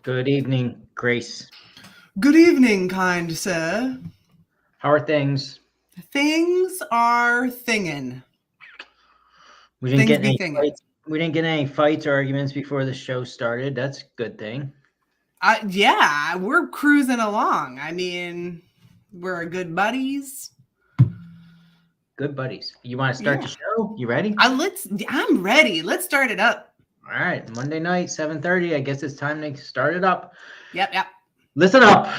Good evening, Grace. Good evening, kind sir. How are things? Things are thingin'. We didn't Things get be any thingin'. fights. We didn't get any fights or arguments before the show started. That's a good thing. Yeah, we're cruising along. I mean, we're good buddies. Good buddies. You want to start the show? You ready? I'm ready. Let's start it up. All right. Monday night, 7:30. I guess it's time to start it up. Yep. Listen up.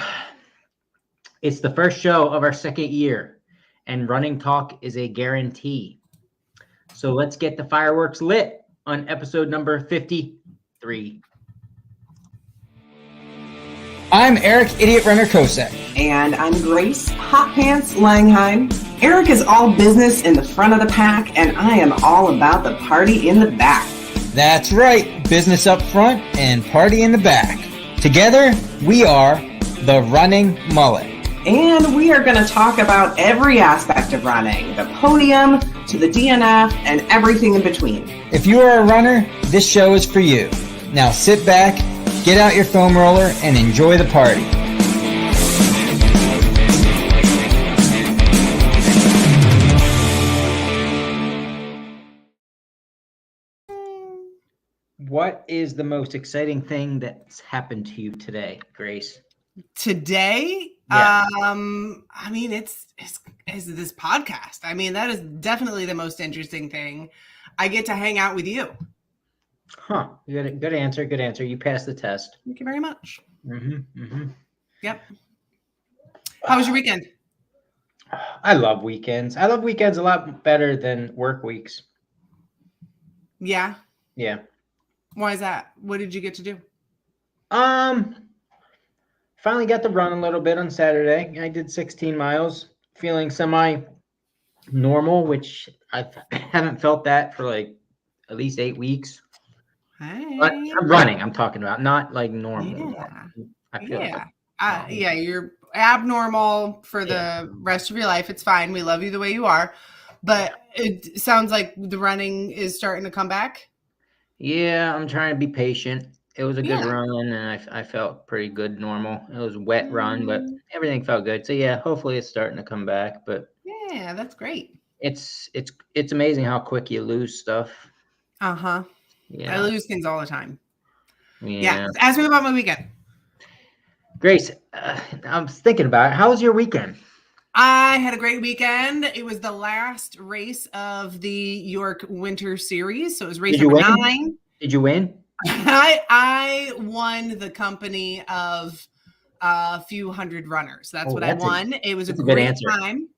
It's the first show of our second year, and running talk is a guarantee. So let's get the fireworks lit on episode number 53. I'm Eric, Idiot Runner Kosek. And I'm Grace, Hot Pants Langheim. Eric is all business in the front of the pack, and I am all about the party in the back. That's right, business up front and party in the back. Together, we are the Running Mullet. And we are going to talk about every aspect of running, the podium to the DNF and everything in between. If you are a runner, this show is for you. Now sit back, get out your foam roller, and enjoy the party. What is the most exciting thing that's happened to you today, Grace? Today, Yeah. I mean, it's this podcast. I mean, that is definitely the most interesting thing. I get to hang out with you. Huh. You got a good answer. Good answer. You passed the test. Thank you very much. Mm-hmm. Yep. How was your weekend? I love weekends. I love weekends a lot better than work weeks. Yeah. Yeah. Why is that? What did you get to do? Finally got to run a little bit on Saturday. I did 16 miles, feeling semi-normal, which I haven't felt that for like at least 8 weeks. Hey. But I'm running, I'm talking about, not like normal. Yeah. I feel Yeah, you're abnormal for the rest of your life. It's fine. We love you the way you are. But it sounds like the running is starting to come back. Yeah, I'm trying to be patient. It was a good Yeah. run, and I felt pretty good normal. It was a wet run, but everything felt good. So yeah, hopefully it's starting to come back. But Yeah, that's great. it's amazing how quick you lose stuff. Uh-huh. Yeah. I lose things all the time. Yeah. Ask me about my weekend. Grace, I was thinking about it. How was your weekend? I had a great weekend. It was the last race of the York Winter Series. So it was race Did you number win? 9. Did you win? I won the company of a few hundred runners. That's what I won. It was a great time.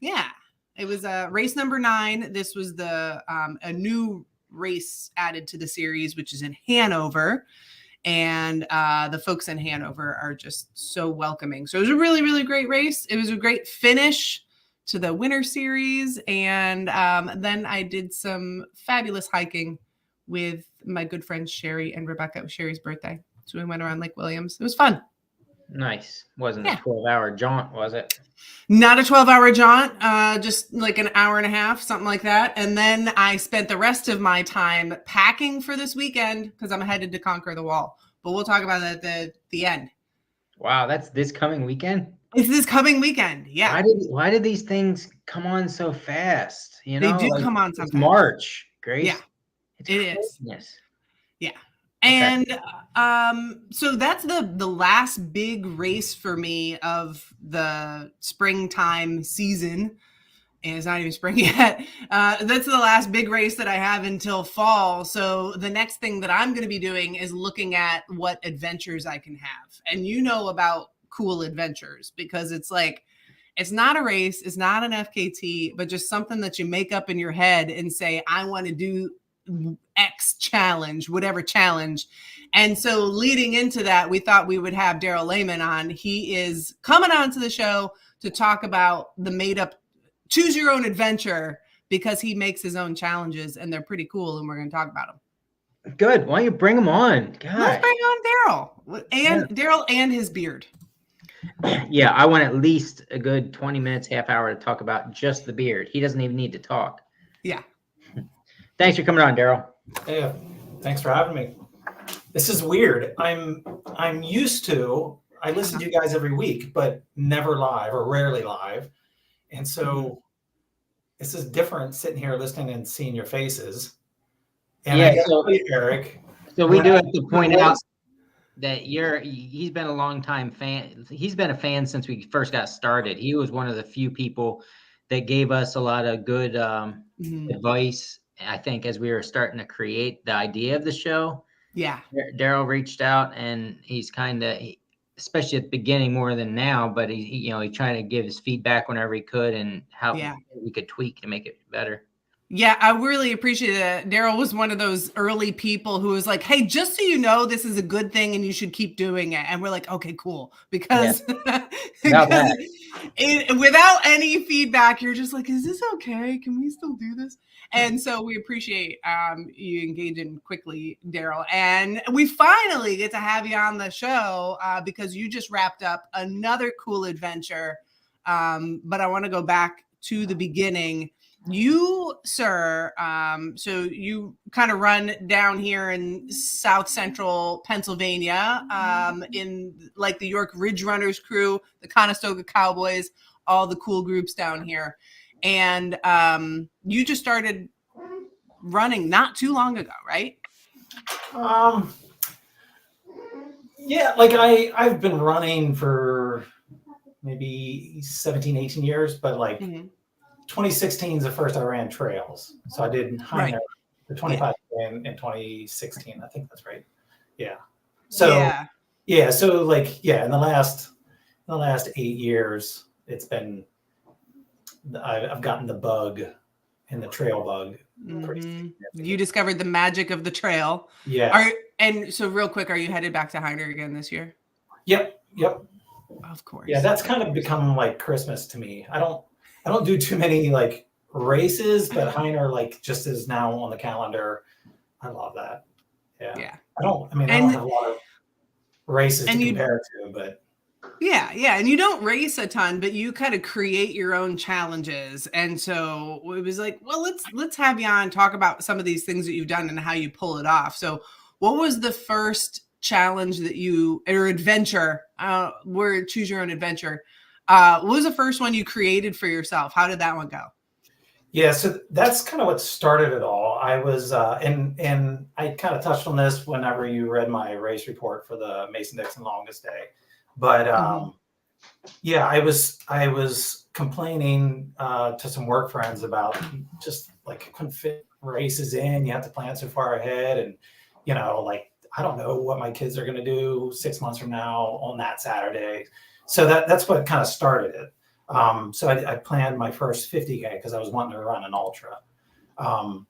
Yeah. It was race number 9. This was the a new race added to the series, which is in Hanover. And the folks in Hanover are just so welcoming. So it was a really, really great race. It was a great finish to the Winter Series. And then I did some fabulous hiking with my good friends Sherry and Rebecca. It was Sherry's birthday. So we went around Lake Williams. It was fun. Nice. Wasn't a 12-hour jaunt, was it? Not a 12-hour jaunt, just like an hour and a half, something like that. And then I spent the rest of my time packing for this weekend because I'm headed to conquer the wall. But we'll talk about that at the end. Wow, that's this coming weekend? It's this coming weekend, yeah. Why did these things come on so fast? You know, they do come on so fast. March, Grace. Yeah, it is. Yeah. Okay. And so that's the last big race for me of the springtime season. And it's not even spring yet. That's the last big race that I have until fall. So the next thing that I'm going to be doing is looking at what adventures I can have. And you know about cool adventures because it's like, it's not a race, it's not an FKT, but just something that you make up in your head and say, I want to do X challenge, whatever challenge. And so leading into that, we thought we would have Daryl Lehman on. He is coming on to the show to talk about the made up choose your own adventure because he makes his own challenges and they're pretty cool. And we're going to talk about them. Good. Why don't you bring him on? God. Let's bring on Daryl and Daryl and his beard. Yeah, I want at least a good 20 minutes, half hour to talk about just the beard. He doesn't even need to talk. Yeah. Thanks for coming on, Daryl. Yeah, thanks for having me. This is weird. I'm used to. I listen to you guys every week, but never live or rarely live, and so this is different. Sitting here listening and seeing your faces. And Yeah, I gotta so- tell you, Eric. So we when do I- have to point out that he's been a long time fan. He's been a fan since we first got started. He was one of the few people that gave us a lot of good advice, I think, as we were starting to create the idea of the show. Yeah. Daryl reached out, and he's kind of, especially at the beginning more than now, but he tried to give his feedback whenever he could and how we could tweak to make it better. Yeah, I really appreciate it. Daryl was one of those early people who was like, hey, just so you know, this is a good thing and you should keep doing it. And we're like, okay, cool. Because, without any feedback, you're just like, is this okay? Can we still do this? And so we appreciate you engaging quickly, Daryl. And we finally get to have you on the show because you just wrapped up another cool adventure. But I want to go back to the beginning. You, sir, so you kind of run down here in South Central Pennsylvania, in like the York Ridge Runners crew, the Conestoga Cowboys, all the cool groups down here. And you just started running not too long ago, right? Yeah, like I've been running for maybe 17, 18 years, but like 2016 is the first I ran trails. So I did Heiner for 25 in 2016. I think that's right. Yeah. So so like in the last 8 years, it's been I've gotten the bug and the trail bug. You discovered the magic of the trail. Yeah. And so real quick, are you headed back to Heiner again this year? Yep. Of course. Yeah, that's kind of become like Christmas to me. I don't do too many like races, but Heiner like just is now on the calendar. I love that. Yeah. I don't have a lot of races to compare to, but yeah. And you don't race a ton, but you kind of create your own challenges. And so it was like, well, let's have you on, talk about some of these things that you've done and how you pull it off. So what was the first challenge that or adventure, choose your own adventure. What was the first one you created for yourself? How did that one go? Yeah, so that's kind of what started it all. I was, and I kind of touched on this whenever you read my race report for the Mason-Dixon longest day. But I was complaining to some work friends about just like I couldn't fit races in. You have to plan so far ahead, and like I don't know what my kids are going to do 6 months from now on that Saturday. So that's what kind of started it. So I planned my first 50K because I was wanting to run an ultra. And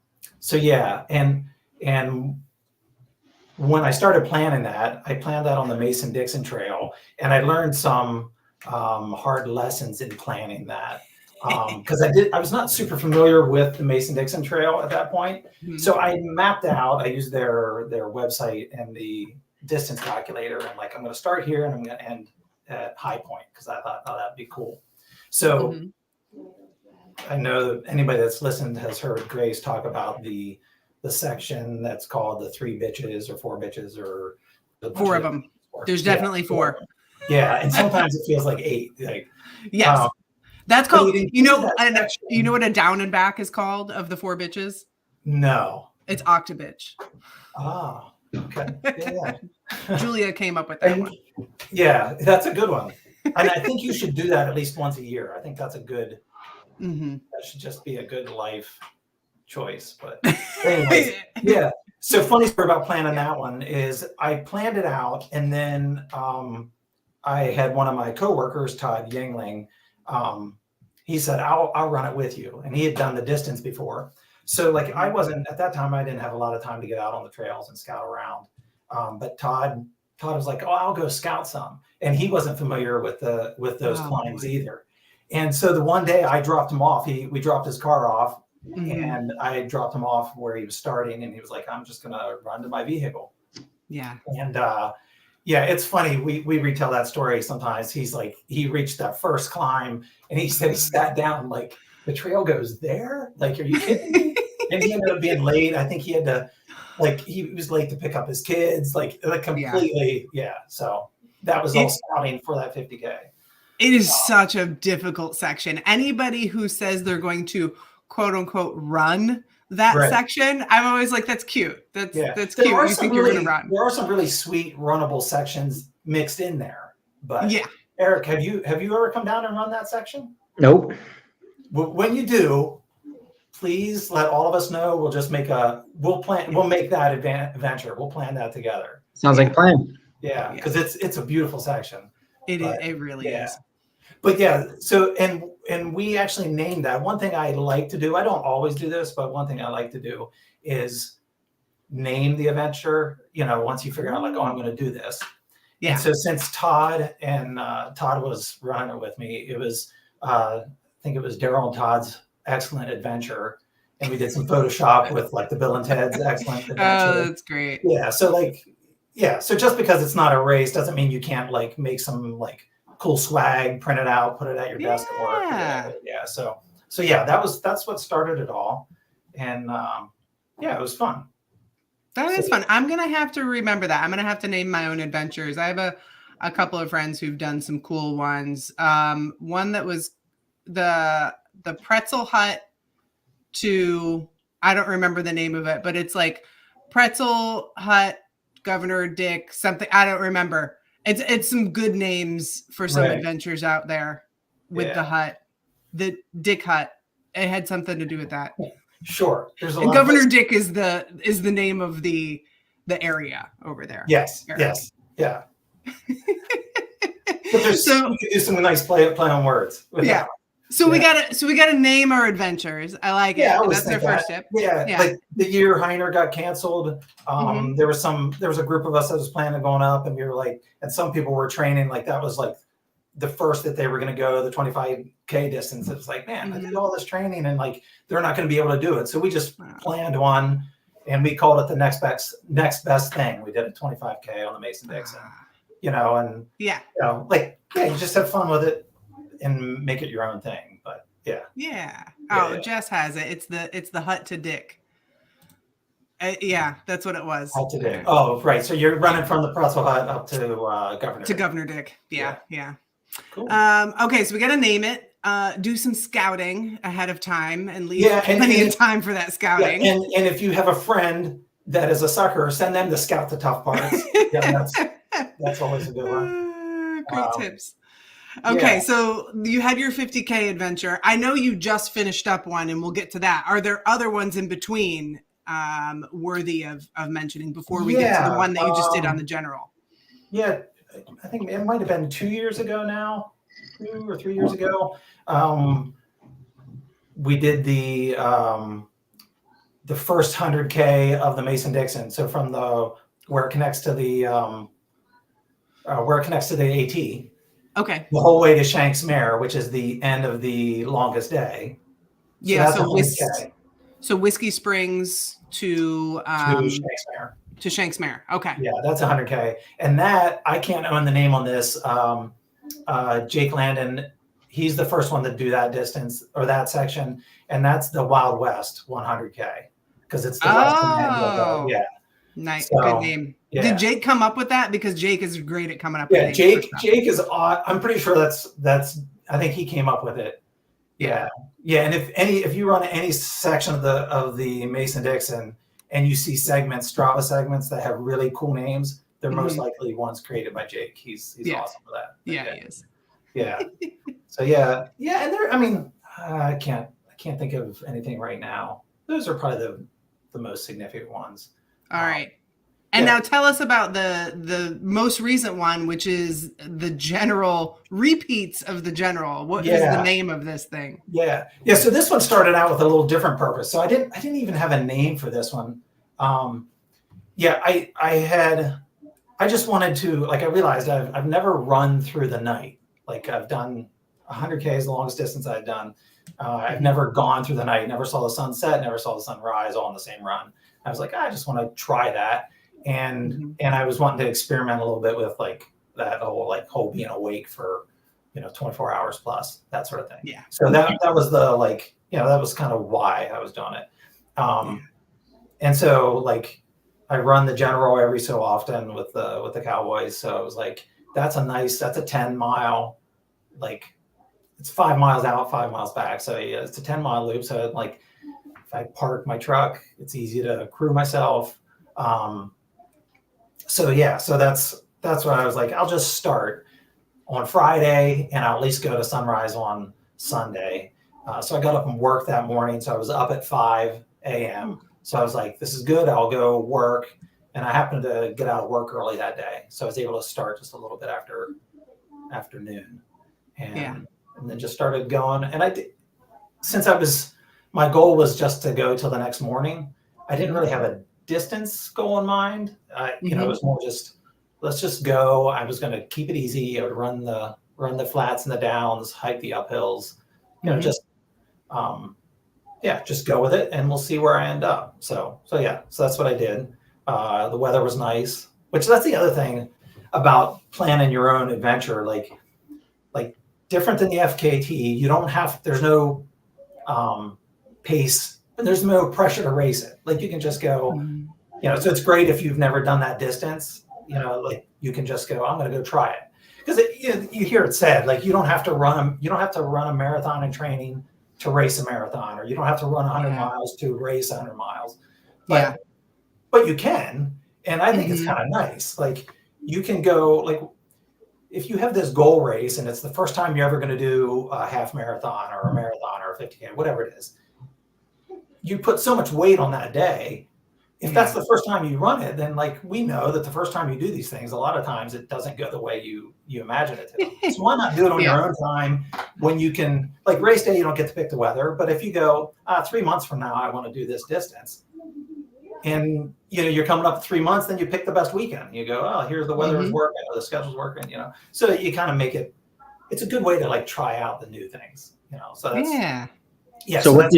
when I started planning that, I planned that on the Mason-Dixon Trail, and I learned some hard lessons in planning that because I was not super familiar with the Mason-Dixon Trail at that point. So I mapped out. I used their website and the distance calculator, and like I'm going to start here and I'm going to end at High Point because I thought, oh, that'd be cool. So I know that anybody that's listened has heard Grace talk about the section that's called the 3 bitches or 4 bitches or 4 of them. There's definitely 4. Yeah, and sometimes it feels like 8. Like yes, that's called. You know what a down and back is called of the 4 bitches? No, it's octobitch. Ah, okay. Yeah. Julia came up with that one. Yeah, that's a good one. And I think you should do that at least once a year. I think that's a good. That should just be a good life choice. But anyways, yeah. So funny story about planning that one is I planned it out, and then I had one of my coworkers, Todd Yingling. He said, "I'll run it with you," and he had done the distance before. So like I wasn't at that time. I didn't have a lot of time to get out on the trails and scout around. But Todd was like, "Oh, I'll go scout some," and he wasn't familiar with those climbs either. And so the one day I dropped him off. We dropped his car off, and I dropped him off where he was starting, and he was like, "I'm just gonna run to my vehicle." Yeah. And it's funny. We retell that story sometimes. He's like, he reached that first climb, and he said he sat down like, the trail goes there? Like, are you kidding me? And he ended up being late. I think he had to like he was late to pick up his kids, like completely. Yeah. So that was all scouting for that 50K. It is such a difficult section. Anybody who says they're going to quote unquote run that section, I'm always like, that's cute. That's cute. You think you're going to run. There are some really sweet runnable sections mixed in there. But Eric, have you ever come down and run that section? Nope. When you do, please let all of us know. We'll just make we'll make that adventure. We'll plan that together. Sounds like a plan. Yeah, because it's a beautiful section. It really is. But yeah, so and we actually named that. One thing I like to do, I don't always do this, but one thing I like to do is name the adventure, once you figure out like, oh, I'm going to do this. Yeah. And so since Todd was running it with me, it was, I think it was Daryl and Todd's excellent adventure. And we did some Photoshop with like the Bill and Ted's excellent adventure. Oh, that's great. Yeah. So so just because it's not a race doesn't mean you can't like make some like cool swag, print it out, put it at your desk at work. Yeah. So that's what started it all. And it was fun. That is fun. I'm going to have to remember that. I'm going to have to name my own adventures. I have a couple of friends who've done some cool ones. One that was the pretzel hut to, I don't remember the name of it, but it's like pretzel hut, Governor Dick, something. I don't remember. It's some good names for some adventures out there with the hut, the Dick Hut. It had something to do with that. Sure. There's and Governor Dick is the name of the area over there. Yes. Eric. Yes. Yeah. But you can do some nice play on words. Yeah. So we gotta name our adventures. I like it. That's our first tip. Yeah. Like the year Heiner got canceled, there was a group of us that was planning on going up, and we were like, and some people were training, like that was like the first that they were going to go the 25K distance. It was like, man, I did all this training and like, they're not going to be able to do it. So we just planned one and we called it the next best thing. We did a 25K on the Mason-Dixon, and you just have fun with it and make it your own thing. But Jess has it. It's the hut to Dick. That's what it was. Hut to Dick. Oh, right. So you're running from the pretzel hut up to Governor. To Governor Dick. Yeah. Cool. Okay, so we got to name it. Do some scouting ahead of time and leave plenty of time for that scouting. Yeah, and if you have a friend that is a sucker, send them to scout the tough parts. That's always a good one. Great tips. Okay, so you had your 50K adventure. I know you just finished up one, and we'll get to that. Are there other ones in between worthy of mentioning before we get to the one that you just did on the general? Yeah. I think it might have been 2 years ago now, 2 or 3 years ago. We did the first 100K of the Mason-Dixon. So from where it connects to the AT. Okay. The whole way to Shanksmere, which is the end of the longest day. So Whiskey Springs to Shanksmere. To Shanksmere. Okay. Yeah, that's 100K. And that, I can't own the name on this. Jake Landon, he's the first one to do that distance or that section. And that's the Wild West 100K. Because it's the western end of the, Nice. Good name. Yeah. Did Jake come up with that? Because Jake is great at coming up with names. Jake is, I'm pretty sure that's, I think he came up with it. Yeah. Yeah. And if you run any section of the Mason-Dixon, and you see Strava segments that have really cool names, they're most likely ones created by Jake. He's awesome for that. Yeah, he is. Yeah. So and there, I mean, I can't think of anything right now. Those are probably the most significant ones. All right. And now tell us about the most recent one, which is the general repeats of the general. What is the name of this thing? Yeah. So this one started out with a little different purpose. So I didn't even have a name for this one. I just wanted to, I realized I've never run through the night. Like I've done 100K is the longest distance I've done. I've never gone through the night, never saw the sunset, never saw the sunrise all in the same run. I was like, I just want to try that. And I was wanting to experiment a little bit with that whole being awake for 24 hours plus, that sort of thing. Yeah. So that was that was kind of why I was doing it. And so I run the general every so often with the Cowboys. So it was like, that's a 10 mile, like it's 5 miles out, 5 miles back. So yeah, it's a 10-mile loop. So like if I park my truck, it's easy to crew myself. So yeah, so that's what I was like, I'll just start on Friday and I'll at least go to sunrise on Sunday. So I got up and worked that morning. So I was up at 5 a.m. So I was like, this is good. I'll go work. And I happened to get out of work early that day. So I was able to start just a little bit after afternoon. And then just started going. And I did, since my goal was just to go till the next morning. I didn't really have a distance goal in mind. You know, it was more just, let's just go. I was going to keep it easy. I would run the flats and the downs, hike the uphills, you know, just go with it and we'll see where I end up. So that's what I did. The weather was nice, which that's the other thing about planning your own adventure. Like different than the FKT, you don't have, there's no pace and there's no pressure to race it. Like you can just go, you know, so it's great if you've never done that distance, you know, like you can just go, I'm going to go try it. Because you hear it said, like, you don't have to run a marathon in training to race a marathon, or you don't have to run 100 miles to race 100 miles. But you can. And I think it's kind of nice. Like you can go, like, if you have this goal race and it's the first time you're ever going to do a half marathon or a marathon or a 50K, whatever it is, you put so much weight on that day. If that's the first time you run it, then like we know that the first time you do these things, a lot of times it doesn't go the way you imagine it to. So why not do it on your own time when you can, like race day, you don't get to pick the weather. But if you go 3 months from now, I want to do this distance. And you know, you're coming up 3 months, then you pick the best weekend. You go, oh, here's the weather is working, or the schedule's working, you know. So you kind of make it, it's a good way to like try out the new things, you know. So that's So what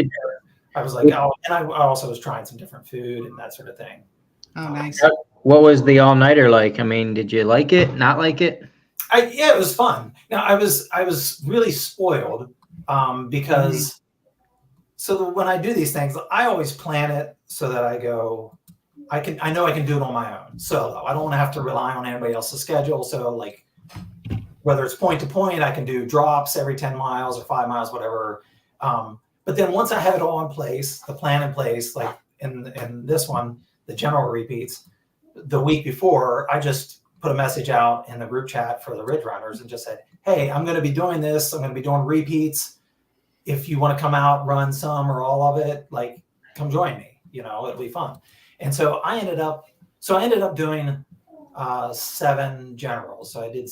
I was like, oh, and I also was trying some different food and that sort of thing. Oh, nice. What was the all-nighter like? I mean, did you like it? Not like it? It was fun. Now I was really spoiled because when I do these things, I always plan it so that I know I can do it on my own solo. I don't want to have to rely on anybody else's schedule. So like whether it's point to point, I can do drops every 10 miles or 5 miles, whatever. But then once I have it all in place, the plan in place, like in this one, the general repeats, the week before, I just put a message out in the group chat for the Ridge Runners and just said, hey, I'm going to be doing this. I'm going to be doing repeats. If you want to come out, run some or all of it, like come join me, you know, it'll be fun. And so I ended up doing 7 generals. So I did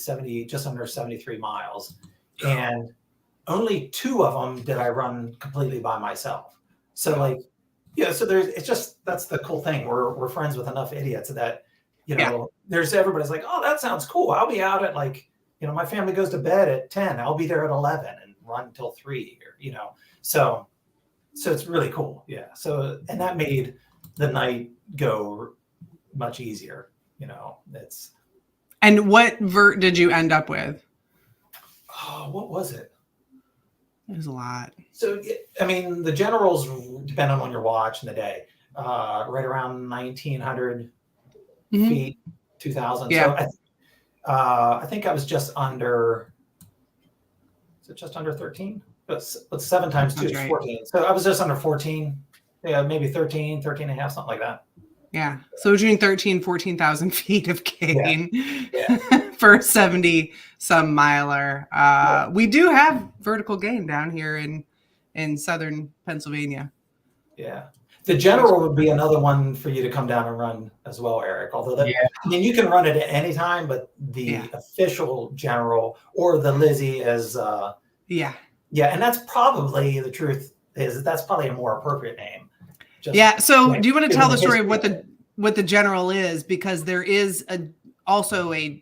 just under 73 miles. And only 2 of them did I run completely by myself. So like, so that's the cool thing. We're friends with enough idiots that, you know, everybody's like, oh, that sounds cool. I'll be out at like, you know, my family goes to bed at 10. I'll be there at 11 and run until 3, or, you know, so it's really cool. Yeah. So, and that made the night go much easier, you know, And what vert did you end up with? Oh, what was it? It was a lot. So, I mean, the generals, depending on your watch and the day, right around 1,900 feet, 2,000. Yeah. So I think I was just under, is it just under 13? But 7 times 2 is 14. So I was just under 14. Yeah, maybe 13 and a half, something like that. Yeah. So between 14,000 feet of gain Yeah. for 70 some miler. We do have vertical gain down here in southern Pennsylvania. Yeah. The general would be another one for you to come down and run as well, Eric. Although I mean, you can run it at any time, but the official general or the Lizzie is and that's probably the truth is that's probably a more appropriate name. So do you want to tell the story of what the general is? Because there is also an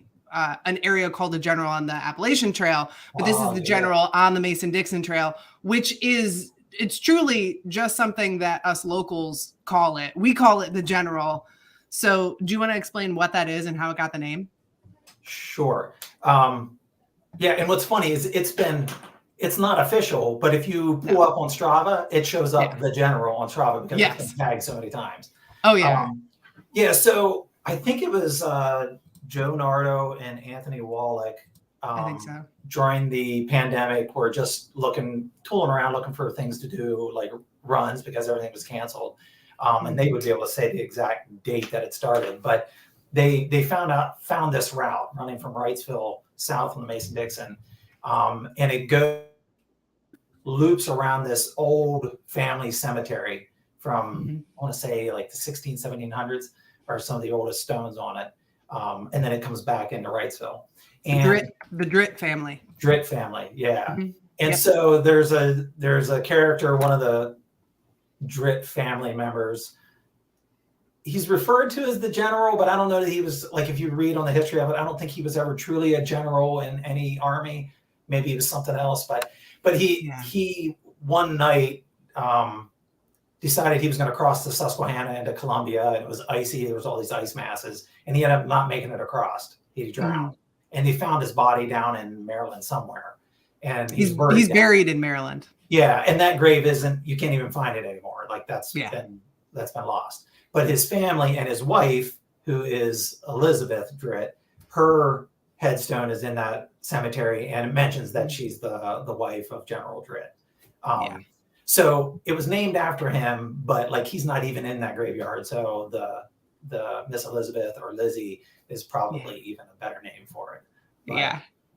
area called the General on the Appalachian Trail, but this is the General on the Mason-Dixon Trail, which it's truly just something that us locals call it. We call it the General. So do you want to explain what that is and how it got the name? Sure. And what's funny is it's not official, but if you pull up on Strava, it shows up the General on Strava because it's been tagged so many times. Oh yeah. Yeah, so I think it was Joe Nardo and Anthony Wallach I think so. during the pandemic were just tooling around looking for things to do, like runs, because everything was canceled. And they would be able to say the exact date that it started. But they found this route running from Wrightsville south on the Mason-Dixon. And it loops around this old family cemetery from, I want to say, like the 1700s are some of the oldest stones on it. And then it comes back into Wrightsville. And The Dritt family. Dritt family, yeah. Mm-hmm. And so there's a character, one of the Dritt family members. He's referred to as the general, but I don't know that he was, like, if you read on the history of it, I don't think he was ever truly a general in any army. Maybe he was something else, but he one night decided he was going to cross the Susquehanna into Columbia, and it was icy. There was all these ice masses, and he ended up not making it across. He drowned, and they found his body down in Maryland somewhere, and he's buried in Maryland. Yeah, and that grave you can't even find it anymore. Like that's been lost. But his family and his wife, who is Elizabeth Dritt, her headstone is in that cemetery, and it mentions that she's the wife of General Dritt. So it was named after him, but like he's not even in that graveyard. So the Miss Elizabeth or Lizzie is probably even a better name for it.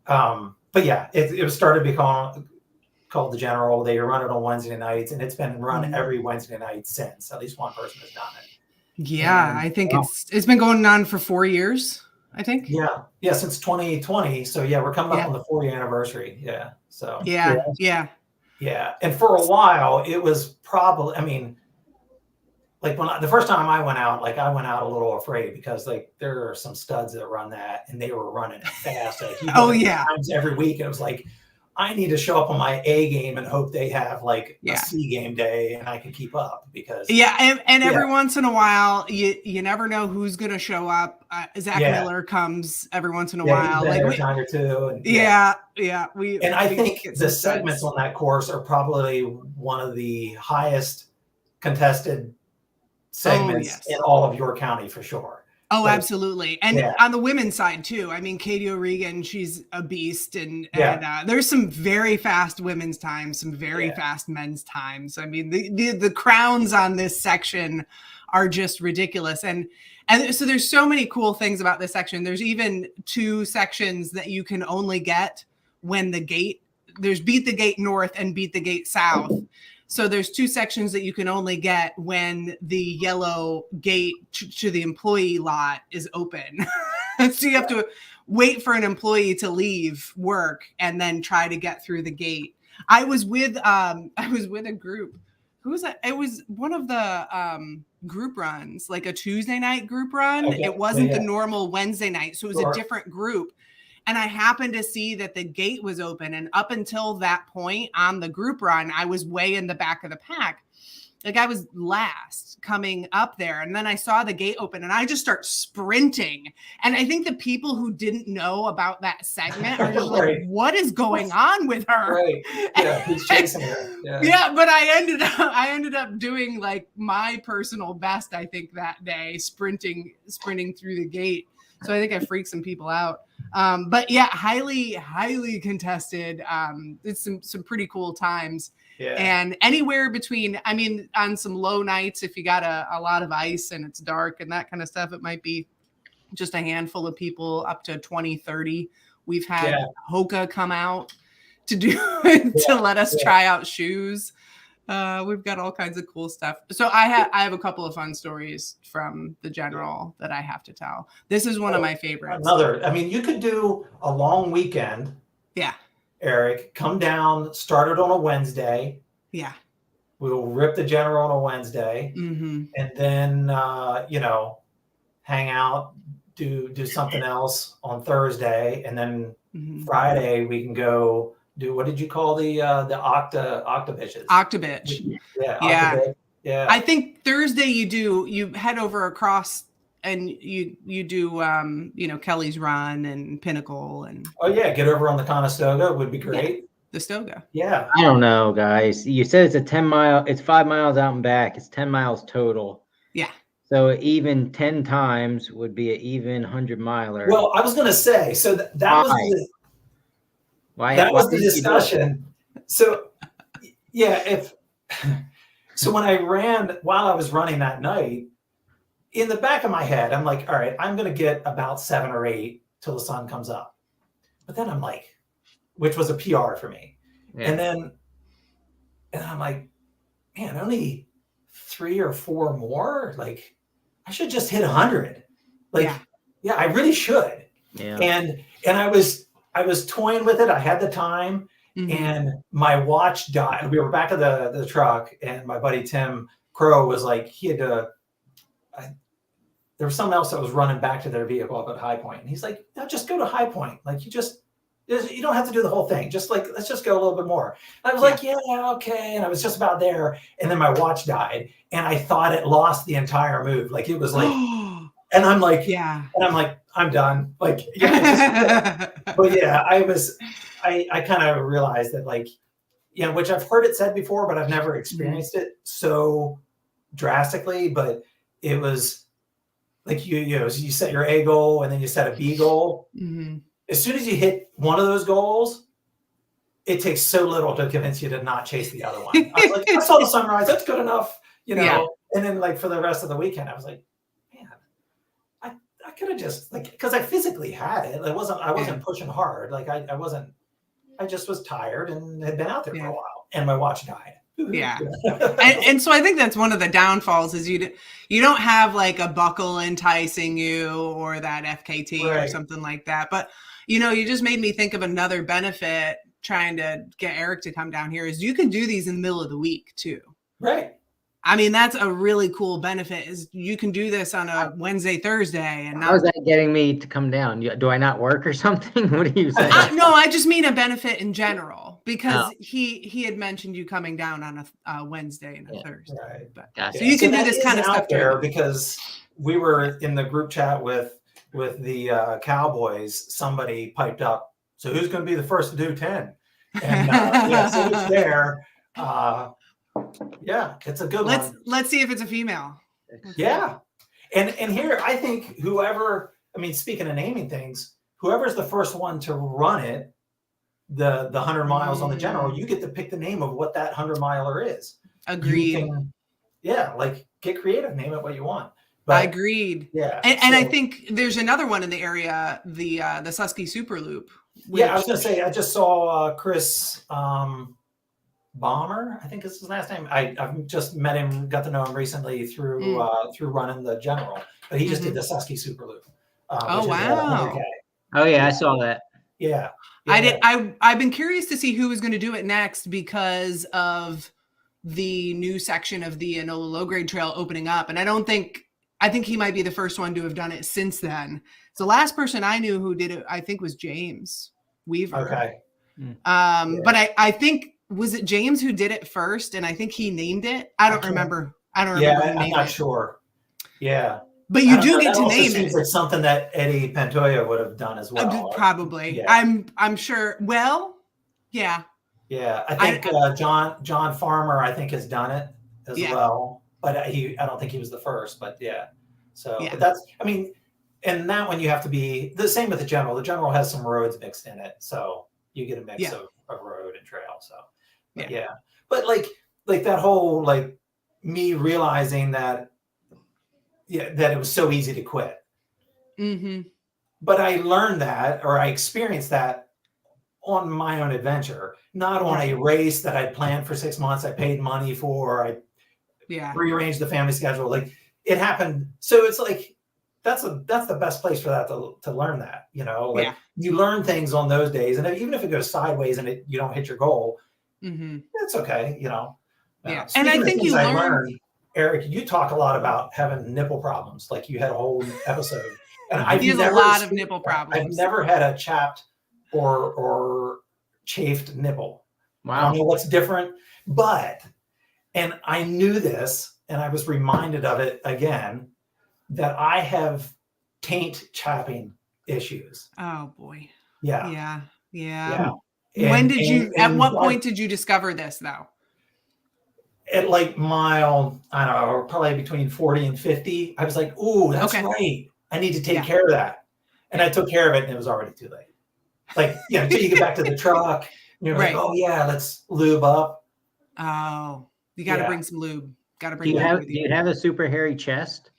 But it was started to be called the General. They run it on Wednesday nights, and it's been run every Wednesday night since. At least one person has done it. Yeah, I think it's been going on for 4 years, I think. Yeah, since 2020. So we're coming up on the 4-year anniversary. Yeah. So yeah. And for a while, it was probably, I mean, like the first time I went out a little afraid, because like there are some studs that run that, and they were running it fast. Like, times every week. And it was like, I need to show up on my A game and hope they have like a C game day and I can keep up, because and every once in a while you never know who's going to show up. Zach Miller comes every once in a while, like a time or two. And, and I think the segments on that course are probably one of the highest contested segments in all of York County for sure. Oh, absolutely. And on the women's side too. I mean, Katie O'Regan, she's a beast, and there's some very fast women's times, some very fast men's times. I mean, the crowns on this section are just ridiculous. And so there's so many cool things about this section. There's even 2 sections that you can only get when there's Beat the Gate North and Beat the Gate South. So there's 2 sections that you can only get when the yellow gate to the employee lot is open. So you have to wait for an employee to leave work and then try to get through the gate. I was with a group. Who was that? It was one of the group runs, like a Tuesday night group run. Okay. It wasn't the normal Wednesday night. So it was a different group. And I happened to see that the gate was open. And up until that point on the group run, I was way in the back of the pack. Like I was last coming up there. And then I saw the gate open and I just start sprinting. And I think the people who didn't know about that segment are just like, what is going on with her? Right. Yeah, who's chasing her? But I ended up doing like my personal best, I think, that day, sprinting through the gate. So I think I freaked some people out. But highly, highly contested. It's some pretty cool times. Yeah. And anywhere between, I mean, on some low nights, if you got a lot of ice and it's dark and that kind of stuff, it might be just a handful of people, up to 20, 30. We've had Hoka come out to let us try out shoes. We've got all kinds of cool stuff. So I have a couple of fun stories from the General that I have to tell. This is one of my favorites. You could do a long weekend. Yeah. Eric, come down, start it on a Wednesday. Yeah. We'll rip the General on a Wednesday. Mm-hmm. And then, hang out, do something else on Thursday. And then Friday we can go do, what did you call the Octobitches? Octobitch. Yeah. Octobitch. Yeah. I think Thursday you head over across and you do Kelly's Run and Pinnacle and get over on the Conestoga would be great. Yeah. The Stoga. Yeah. I don't know, guys. You said it's a 10 mile, it's 5 miles out and back. It's 10 miles total. Yeah. So even 10 times would be an even 100-miler. Well, I was going to say, so that was Why the didn't you do it? discussion. So yeah, so when I ran, while I was running that night, in the back of my head, I'm like, all right, I'm going to get about 7 or 8 till the sun comes up. But then I'm like, which was a PR for me. Yeah. And I'm like, man, only 3 or 4 more. Like, I should just hit 100. Like, yeah, I really should. Yeah. And I was toying with it. I had the time, and my watch died. We were back at the truck, and my buddy Tim Crow was like, he had to. There was someone else that was running back to their vehicle up at High Point, and he's like, "No, just go to High Point. Like, you don't have to do the whole thing. Just like, let's just go a little bit more." And I was like, "Yeah, okay." And I was just about there, and then my watch died, and I thought it lost the entire move. Like, it was like, and I'm like, I'm done. Like, but yeah, I kind of realized that, like, which I've heard it said before, but I've never experienced it so drastically. But it was like you set your A goal and then you set a B goal. As soon as you hit one of those goals, it takes so little to convince you to not chase the other one. I was like, I saw the sunrise. That's good enough, And then, like, for the rest of the weekend, I was like, man, I could have just, like, because I physically had it. I wasn't pushing hard. Like, I just was tired and had been out there for a while, and my watch died. Yeah. and so I think that's one of the downfalls is you don't have like a buckle enticing you or that FKT or something like that. But, you just made me think of another benefit trying to get Eric to come down here is you can do these in the middle of the week too. Right. I mean, that's a really cool benefit is you can do this on a Wednesday, Thursday. And how is that getting me to come down? Do I not work or something? What are you saying? No, I just mean a benefit in general because he had mentioned you coming down on a Wednesday and a Thursday. Right. But, so you can do this kind of stuff there because we were in the group chat with the Cowboys. Somebody piped up, so who's going to be the first to do 10? And so it's there. Yeah, it's a good one. Let's see if it's a female. Yeah. And here, I think speaking of naming things, whoever's the first one to run it, the 100 miles on the general, you get to pick the name of what that 100 miler is. Agreed. Like, get creative, name it what you want. But, agreed. Yeah. And I think there's another one in the area, the Susky Super Loop. I was going to say, I just saw Chris Bomber, I think is his last name. I've just met him, got to know him recently through running the general, but he just did the Susky Super Loop. Oh, wow. Oh yeah, I saw that. Yeah. I've been curious to see who was going to do it next because of the new section of the Enola Low Grade Trail opening up. And I think he might be the first one to have done it since then. So the last person I knew who did it, I think, was James Weaver. Okay. But I think, was it James who did it first? And I think he named it. I don't remember. Yeah, I'm not sure. Yeah. But you do get to name it. Seems like something that Eddie Pantoja would have done as well. Probably. Yeah. I'm sure. Well, yeah. Yeah. I think John Farmer, I think, has done it as well. But I don't think he was the first. But yeah. So but that's, and that one you have to be the same with the general. The general has some roads mixed in it. So you get a mix of road and trail. So but like that whole, like, me realizing that that it was so easy to quit. But I learned that, or I experienced that on my own adventure, not on a race that I planned for 6 months. I paid money for, I rearranged the family schedule. Like, it happened. So it's like, that's the best place for that to learn that, you learn things on those days. And even if it goes sideways and you don't hit your goal, it's okay. Yeah. And I think you learned, Eric, you talk a lot about having nipple problems. Like, you had a whole episode, and I've a lot of nipple problems. I've never had a chapped or chafed nipple. Wow. I don't know what's different, and I knew this, and I was reminded of it again, that I have taint chapping issues. Oh boy. Yeah. When did at what point did you discover this though? at like mile, I don't know, probably between 40 and 50, I was like, ooh, that's right. I need to take care of that. And I took care of it and it was already too late. Like, until you get back to the truck, and you're like, oh yeah, let's lube up. Oh, you got to bring some lube. Got to bring do lube with you have a super hairy chest?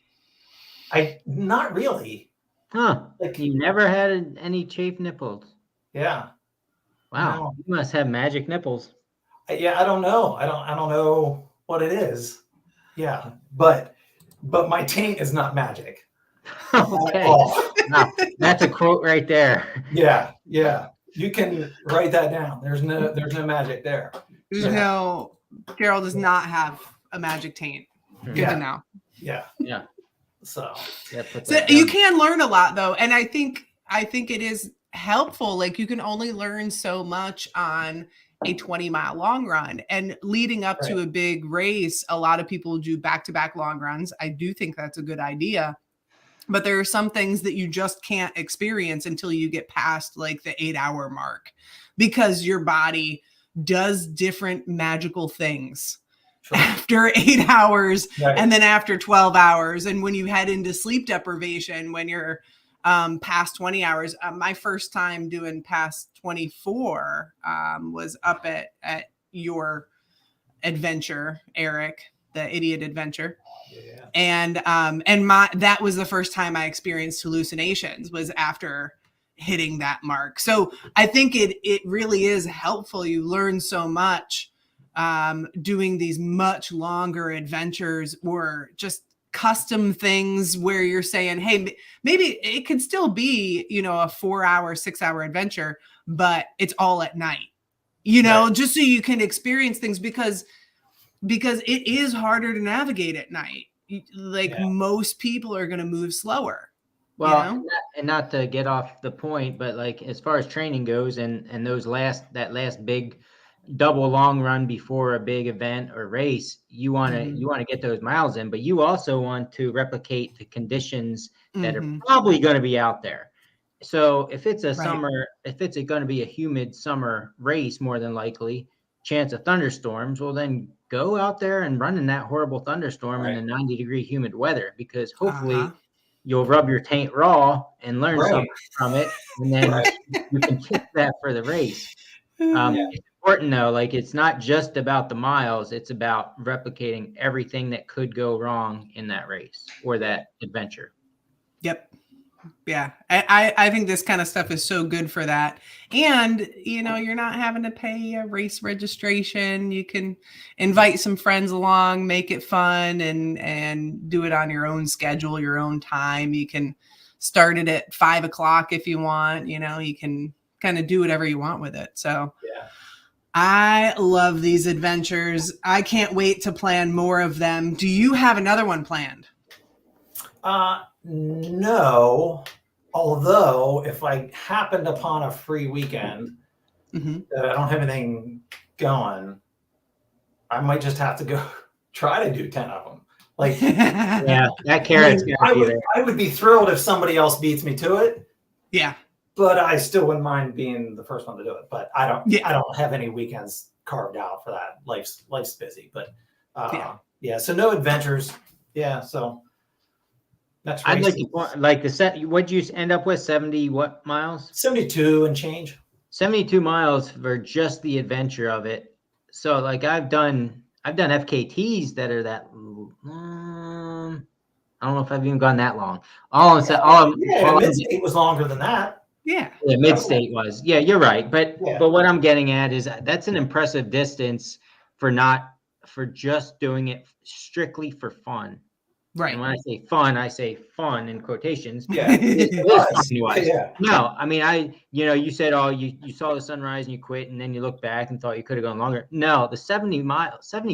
Not really. Huh. Like you never had any chafed nipples? Yeah. Wow. No. You must have magic nipples. Yeah, I don't know. I don't know what it is. Yeah, but my taint is not magic. Okay. Wow. That's a quote right there. Yeah. You can write that down. There's no magic there. No, Daryl does not have a magic taint. Good to know. Yeah. So you can learn a lot though, and I think it is helpful. Like you can only learn so much on a 20-mile long run, and leading up to a big race, a lot of people do back-to-back long runs. I do think that's a good idea, but there are some things that you just can't experience until you get past like the 8-hour mark, because your body does different magical things after 8 hours and then after 12 hours. And when you head into sleep deprivation, when you're past 20 hours, my first time doing past 24 was up at your adventure, Eric, the idiot adventure. Yeah. And that was the first time I experienced hallucinations, was after hitting that mark. So I think it really is helpful. You learn so much doing these much longer adventures, or just custom things where you're saying, hey, maybe it could still be, a 4-hour, 6-hour adventure, but it's all at night, just so you can experience things, because it is harder to navigate at night. Like most people are going to move slower. Well, and not to get off the point, but like as far as training goes, and that last big double long run before a big event or race, you want to get those miles in, but you also want to replicate the conditions that are probably going to be out there. So if it's a summer, if it's going to be a humid summer race, more than likely chance of thunderstorms, well then go out there and run in that horrible thunderstorm in the 90-degree humid weather, because hopefully you'll rub your taint raw and learn something from it, and then you can kick that for the race. It's important though, like it's not just about the miles, it's about replicating everything that could go wrong in that race or that adventure. Yep. Yeah. I think this kind of stuff is so good for that. And, you're not having to pay a race registration. You can invite some friends along, make it fun, and do it on your own schedule, your own time. You can start it at 5 o'clock if you want, you can kind of do whatever you want with it. So I love these adventures. I can't wait to plan more of them. Do you have another one planned? No, although if I happened upon a free weekend that I don't have anything going, I might just have to go try to do 10 of them. Like, that carrot's gotta be there. I would be thrilled if somebody else beats me to it. Yeah. But I still wouldn't mind being the first one to do it. But I don't have any weekends carved out for that. Life's busy. But so no adventures. Yeah, so next race. I'd like to like the set. What'd you end up with? 70 what miles? 72 and change. 72 miles for just the adventure of it. So like I've done FKTs that are that. I don't know if I've even gone that long. Mid-state was longer than that. Yeah, mid-state was. Yeah, you're right. But what I'm getting at is that's an impressive distance for just doing it strictly for fun. Right. And when I say fun in quotations. Yeah. No, I mean, you said, you saw the sunrise and you quit, and then you look back and thought you could have gone longer. No, the 70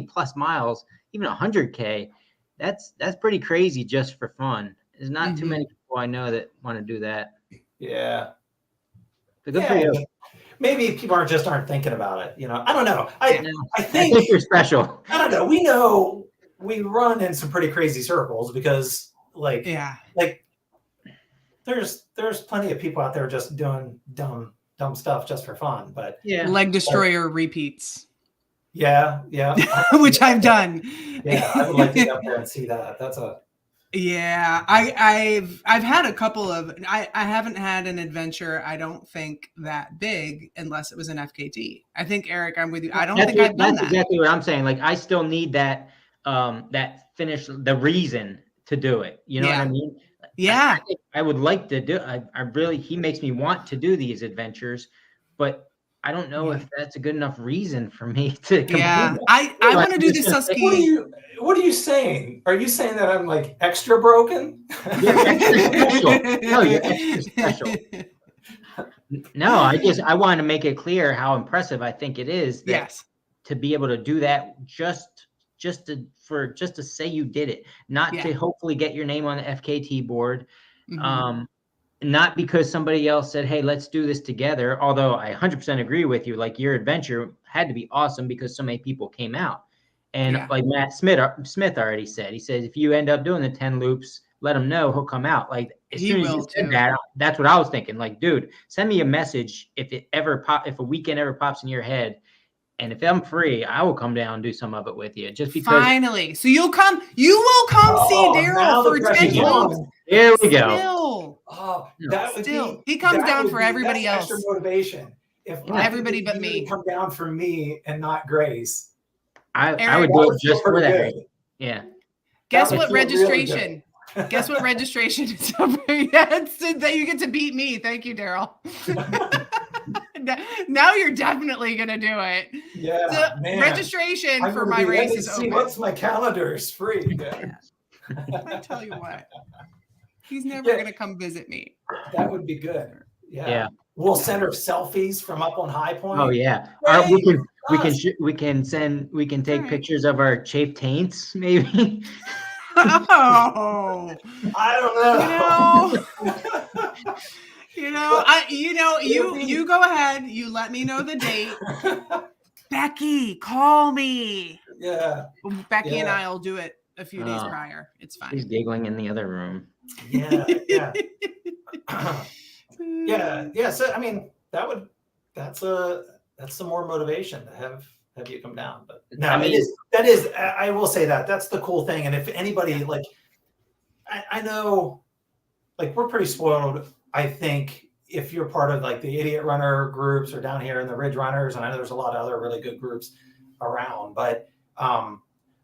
plus miles, even 100K, that's pretty crazy just for fun. There's not too many people I know that want to do that. Yeah. So good for you. Maybe people aren't thinking about it. I don't know. I think you're special. I don't know. We know we run in some pretty crazy circles because there's plenty of people out there just doing dumb stuff just for fun. But leg destroyer repeats. Yeah, yeah. which I've done. Yeah, I would like to get up there and see that. That's a Yeah, I've had a couple of. I haven't had an adventure. I don't think that big unless it was an FKT. I think Eric, I'm with you. I don't think I've done that's that. exactly what I'm saying. Like I still need that that finish, the reason to do it. You know what I mean? Yeah. I would like to do. I really, he makes me want to do these adventures, but I don't know if that's a good enough reason for me to complete Yeah, them. I want to do the Susky. What are you saying? Are you saying that I'm like extra broken? You're extra special. No, you're extra special. No, I want to make it clear how impressive I think it is that to be able to do that just to say you did it, not to hopefully get your name on the FKT board. Not because somebody else said, hey, let's do this together. Although I 100% agree with you, like your adventure had to be awesome because so many people came out. And like Matt Smith already said, he says, if you end up doing the 10 loops, let him know, he'll come out. Like as soon as you said that, that's what I was thinking. Like, dude, send me a message if a weekend ever pops in your head. And if I'm free, I will come down and do some of it with you. Just because. Finally. So you will come see Daryl for 10 loops. Here we go. Still. Oh, that would be, he comes down for everybody else. Extra motivation. If everybody but me come down for me and not Grace, I would do it just for that. Yeah. Guess what registration? Really Guess what registration is over? It's that you get to beat me. Thank you, Daryl. Now you're definitely gonna do it. Yeah, so man. Registration for my race is open. What's my calendar is free. I tell you what, he's never gonna come visit me. That would be good. Yeah. We'll send her selfies from up on High Point. Oh yeah. We can take pictures of our chafed taints, maybe. Oh, I don't know. You go ahead. You let me know the date. Becky, call me. Yeah. Becky and I'll do it a few days prior. It's fine. He's giggling in the other room. Yeah. Yeah. So I mean, that's some more motivation to have you come down. But no, that is I will say that's the cool thing. And if anybody like I know like we're pretty spoiled, I think, if you're part of like the Idiot Runner groups or down here in the Ridge Runners, and I know there's a lot of other really good groups around, but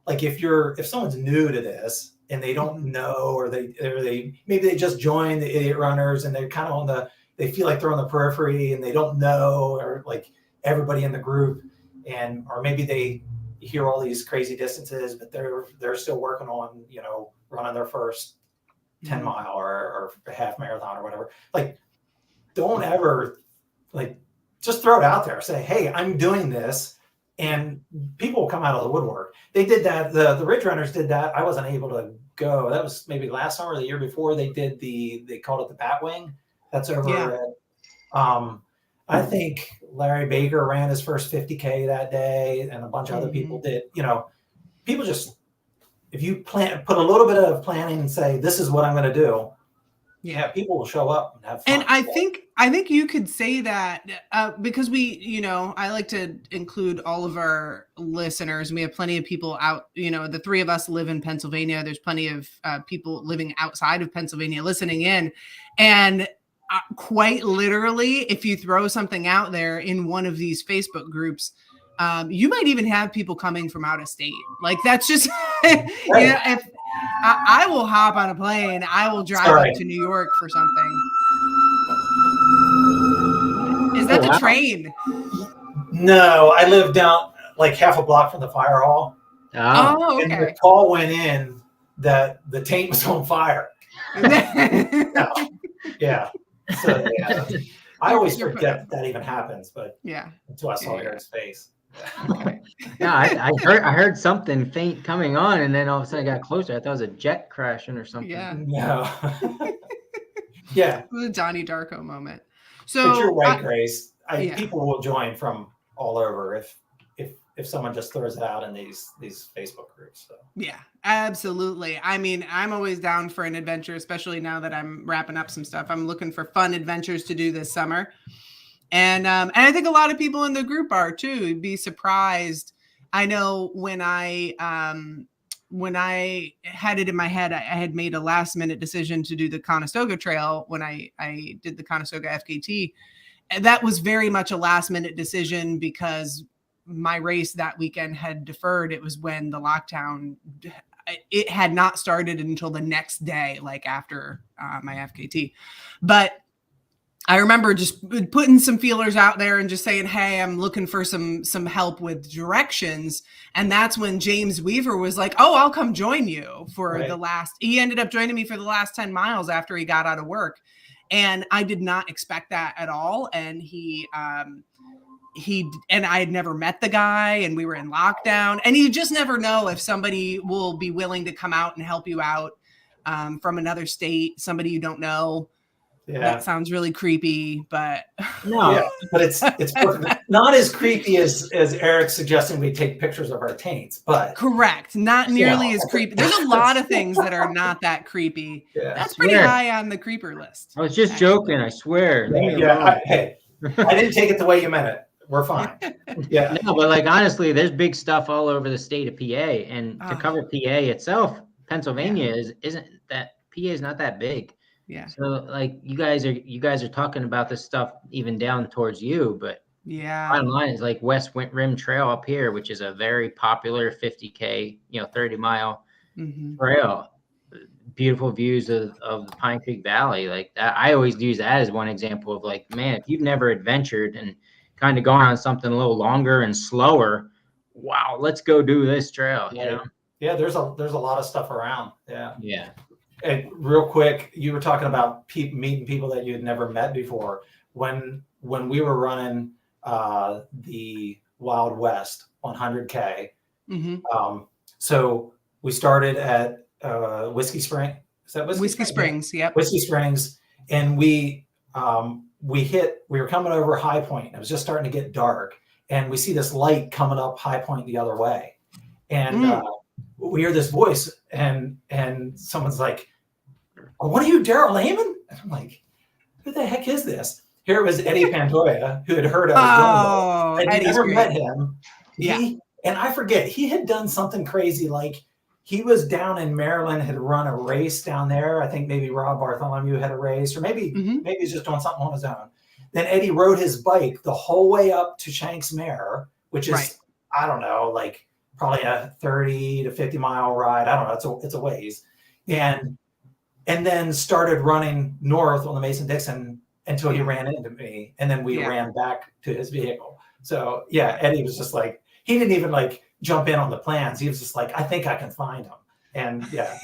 like if someone's new to this and they don't know, or they maybe they just joined the Idiot Runners and they're kind of they feel like they're on the periphery and they don't know, or like everybody in the group, or maybe they hear all these crazy distances, but they're still working on, running their first 10 mile or half marathon or whatever. Like, don't ever just throw it out there. Say, hey, I'm doing this, and people will come out of the woodwork. They did that. The Ridge Runners did that. I wasn't able to go. That was maybe last summer or the year before. They did they called it the Batwing. That's over at, I think Larry Baker ran his first 50K that day, and a bunch of other people did. People just, if you put a little bit of planning and say, this is what I'm going to do, people will show up and have fun. And I think you could say that because I like to include all of our listeners. We have plenty of people out, the three of us live in Pennsylvania. There's plenty of people living outside of Pennsylvania listening in. And quite literally, if you throw something out there in one of these Facebook groups, you might even have people coming from out of state. Like that's just, if I will hop on a plane, I will drive up to New York for something. Is that the train? No, I live down like half a block from the fire hall. Oh, okay. And the call went in that the taint was on fire. Yeah. So I always forget that even happens, but until I saw Eric's face. Okay. I heard something faint coming on, and then all of a sudden I got closer. I thought it was a jet crashing or something. Yeah. No. Yeah. It was a Donnie Darko moment. So but you're right, Grace. People will join from all over if someone just throws it out in these Facebook groups. So. Yeah, absolutely. I mean, I'm always down for an adventure, especially now that I'm wrapping up some stuff. I'm looking for fun adventures to do this summer. And I think a lot of people in the group are too. You'd be surprised I know when I had it in my head, I had made a last minute decision to do the Conestoga Trail when I did the Conestoga FKT. And that was very much a last minute decision because my race that weekend had deferred. It was when the lockdown, it had not started until the next day, like after my FKT. But I remember just putting some feelers out there and just saying, hey, I'm looking for some help with directions. And that's when James Weaver was like, oh, I'll come join you for he ended up joining me for the last 10 miles after he got out of work. And I did not expect that at all. And and I had never met the guy, and we were in lockdown, and you just never know if somebody will be willing to come out and help you out from another state, somebody you don't know. Yeah. That sounds really creepy, but No, Yeah, but it's perfect. Not as creepy as Eric's suggesting we take pictures of our taints, but correct. Not nearly Yeah. as creepy. There's a lot of things that are not that creepy. yeah. That's pretty Swear. high on the creeper list. I was just joking. I swear. Leave me alone. Hey, I didn't take it the way you meant it. We're fine. Yeah. No, but like honestly, there's big stuff all over the state of PA, and to cover PA itself, Pennsylvania isn't that PA is not that big. Yeah. So like you guys are talking about this stuff even down towards you, but Yeah. bottom line is like West Rim Trail up here, which is a very popular 50K, 30-mile trail. Beautiful views of the Pine Creek Valley. Like that, I always use that as one example of like, man, if you've never adventured and kind of gone on something a little longer and slower, wow, let's go do this trail. Yeah, there's a lot of stuff around. Yeah. Yeah. And real quick, you were talking about meeting people that you had never met before. When we were running the Wild West 100K, so we started at Whiskey Spring. Is that Whiskey Springs? Yep. Whiskey Springs, and we were coming over High Point. It was just starting to get dark, and we see this light coming up High Point the other way, and we hear this voice, and someone's like, "Oh, what are you, Daryl Lehman?" And I'm like, "Who the heck is this?" Here it was Eddie Pantoja, who had heard I was running, and never met him. And I forget, he had done something crazy, like he was down in Maryland, had run a race down there. I think maybe Rob Bartholomew had a race, or maybe he's just doing something on his own. Then Eddie rode his bike the whole way up to Shanks Mare, which is, I don't know, like probably a 30 to 50 mile ride. I don't know. It's a ways. And then started running north on the Mason-Dixon until he ran into me. And then we ran back to his vehicle. So yeah, Eddie was just like, he didn't even like jump in on the plans. He was just like, I think I can find him. And that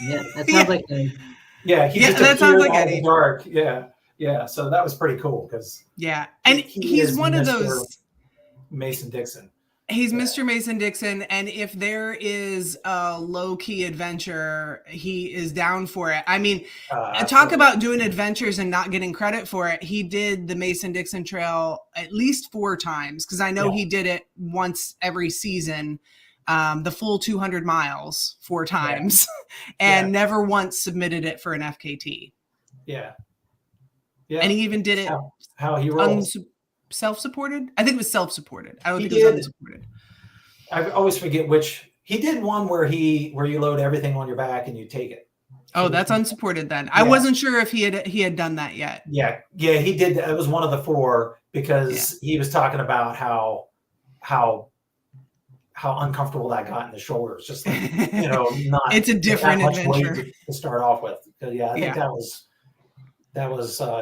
sounds like he just that sounds like Eddie. Eddie. In the dark. Yeah. So that was pretty cool because and he's one of those Mason-Dixon. He's Mr. Mason-Dixon, and if there is a low-key adventure, he is down for it. I mean, talk about doing adventures and not getting credit for it. He did the Mason-Dixon Trail at least 4 times, because I know he did it once every season, the full 200 miles 4 times, and never once submitted it for an FKT. Yeah. And he even did it how he rolls. Self-supported? I think it was self-supported. I don't think it was unsupported. I always forget which. He did one where you load everything on your back and you take it. Oh, that's unsupported then. I wasn't sure if he had done that yet. Yeah, he did. It was one of the 4 because he was talking about how uncomfortable that got in the shoulders. Just like, not. It's a different adventure to start off with. I think that was. I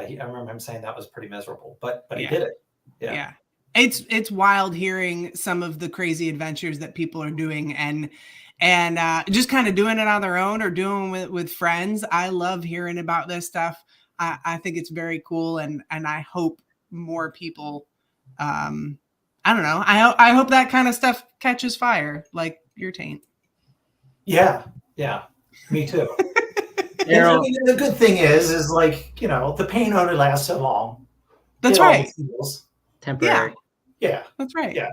remember him saying that was pretty miserable, but he did it. Yeah. It's wild hearing some of the crazy adventures that people are doing and just kind of doing it on their own or doing with friends. I love hearing about this stuff. I think it's very cool, and I hope more people. I don't know. I hope that kind of stuff catches fire, like your taint. Yeah, me too. The good thing is like the pain only lasts so long. That's right. Temporary. Yeah. That's right. Yeah.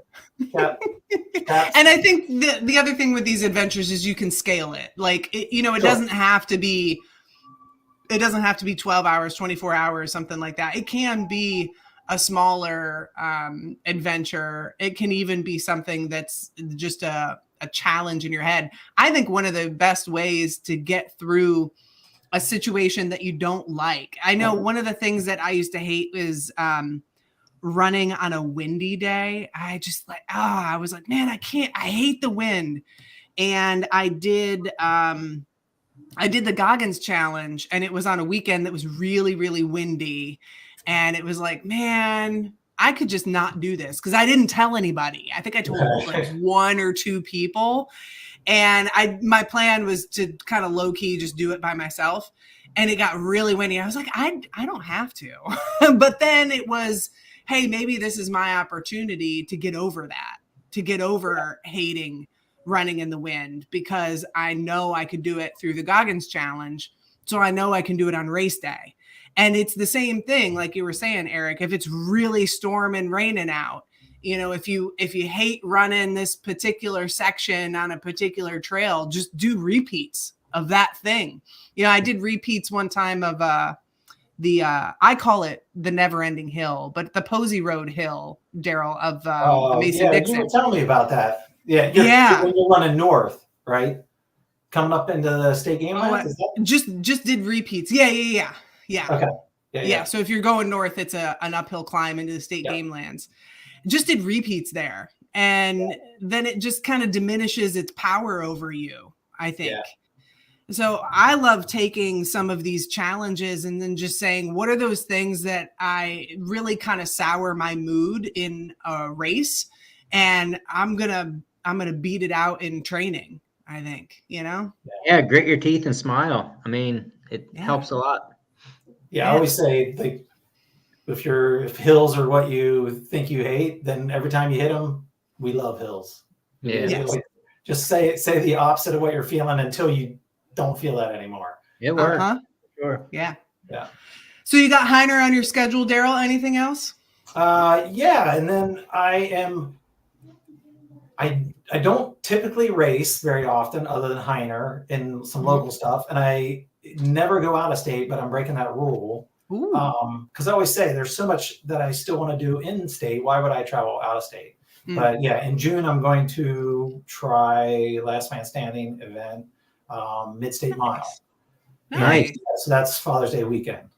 And I think the other thing with these adventures is you can scale it. Like it doesn't have to be 12 hours, 24 hours, something like that. It can be a smaller adventure. It can even be something that's just a challenge in your head. I think one of the best ways to get through a situation that you don't like. I know one of the things that I used to hate is running on a windy day. I just I was like, man, I hate the wind. And I did the Goggins challenge, and it was on a weekend that was really, really windy. And it was like, man, I could just not do this, because I didn't tell anybody. I think I told like 1 or 2 people. And my plan was to kind of low key just do it by myself. And it got really windy. I was like, I don't have to. But then it was, hey, maybe this is my opportunity to get over that, to get over hating running in the wind, because I know I could do it through the Goggins challenge. So I know I can do it on race day. And it's the same thing, like you were saying, Eric, if it's really storming, raining out, if you hate running this particular section on a particular trail, just do repeats of that thing. I did repeats one time of I call it the never ending hill, but the Posey Road Hill, Daryl, of the Mason-Dixon. You were telling me about that. Yeah. When you're running north, right? Coming up into the state game lands? Just did repeats. Yeah. Okay. Yeah. So if you're going north, it's an uphill climb into the state game lands. Just did repeats there. And then it just kind of diminishes its power over you, I think. Yeah. So I love taking some of these challenges and then just saying, what are those things that I really kind of sour my mood in a race? And I'm going to beat it out in training, I think, Yeah. Grit your teeth and smile. I mean, it helps a lot. Yeah. I always say, if hills are what you think you hate, then every time you hit them, we love hills. Yeah. Yes. Just say the opposite of what you're feeling until you don't feel that anymore. It works. Sure. Yeah. Yeah. So you got Heiner on your schedule, Daryl. Anything else? Yeah. And then I don't typically race very often other than Heiner in some local stuff. And I never go out of state, but I'm breaking that rule. Because I always say there's so much that I still want to do in state. Why would I travel out of state? But yeah, in June, I'm going to try Last Man Standing event, Mid-State Mile. Nice. So that's Father's Day weekend.